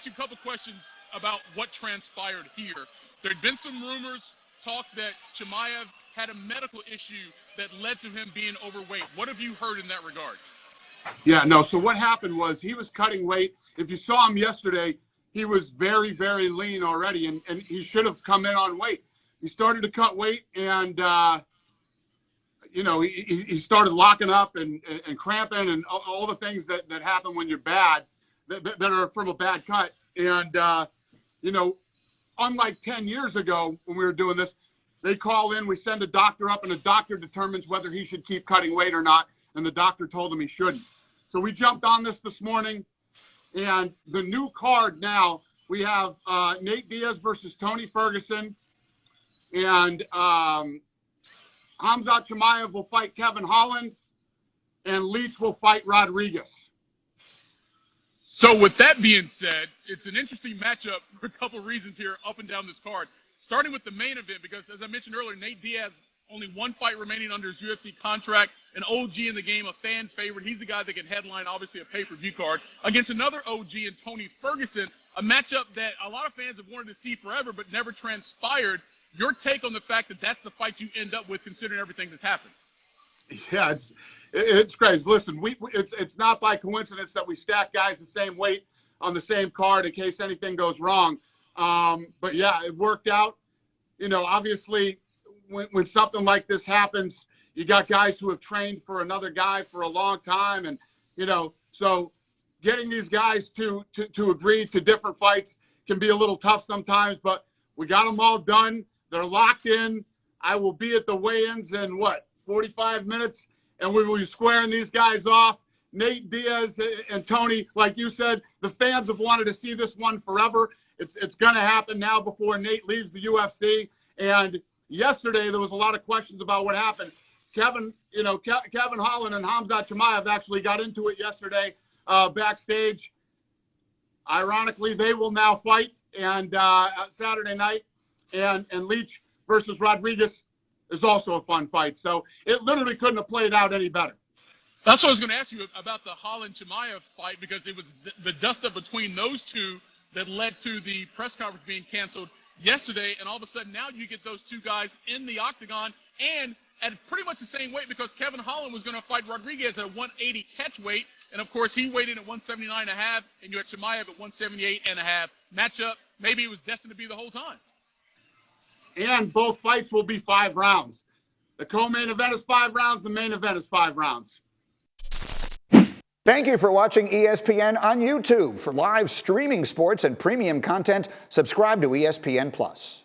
ask you a couple questions about what transpired here. There had been some rumors, talk that Chimaev had a medical issue that led to him being overweight. What have you heard in that regard? Yeah, no. So what happened was he was cutting weight. If you saw him yesterday, he was very, very lean already, and he should have come in on weight. He started to cut weight, and he started locking up and cramping and all the things that happen when you're bad, that are from a bad cut. And unlike 10 years ago when we were doing this, they call in, we send a doctor up, and the doctor determines whether he should keep cutting weight or not. And the doctor told him he shouldn't. So we jumped on this morning, and the new card now, we have Nate Diaz versus Tony Ferguson, and Khamzat Chimaev will fight Kevin Holland, and Leach will fight Rodriguez. So with that being said, it's an interesting matchup for a couple of reasons here up and down this card. Starting with the main event, because as I mentioned earlier, Nate Diaz, only one fight remaining under his UFC contract, an OG in the game, a fan favorite. He's the guy that can headline, obviously, a pay-per-view card against another OG in Tony Ferguson, a matchup that a lot of fans have wanted to see forever but never transpired. Your take on the fact that that's the fight you end up with, considering everything that's happened? Yeah, it's crazy. Listen, it's not by coincidence that we stack guys the same weight on the same card in case anything goes wrong. But yeah, it worked out. Obviously, when something like this happens, you got guys who have trained for another guy for a long time, and so getting these guys to agree to different fights can be a little tough sometimes. But we got them all done. They're locked in. I will be at the weigh-ins in 45 minutes, and we will be squaring these guys off. Nate Diaz and Tony, like you said, the fans have wanted to see this one forever. It's going to happen now before Nate leaves the UFC. And yesterday there was a lot of questions about what happened. Kevin Holland and Khamzat Chimaev actually got into it yesterday backstage. Ironically, they will now fight and Saturday night, and Leach versus Rodriguez is also a fun fight. So it literally couldn't have played out any better. That's what I was going to ask you about the Holland-Chimaev fight, because it was the dust-up between those two that led to the press conference being canceled yesterday, and all of a sudden now you get those two guys in the octagon and at pretty much the same weight, because Kevin Holland was going to fight Rodriguez at a 180 catch weight, and of course he weighed in at 179.5, and you had Chimaev at 178.5. Matchup, maybe it was destined to be the whole time. And both fights will be 5 rounds. The co-main event is 5 rounds. The main event is 5 rounds. Thank you for watching ESPN on YouTube. For live streaming sports and premium content, subscribe to ESPN+.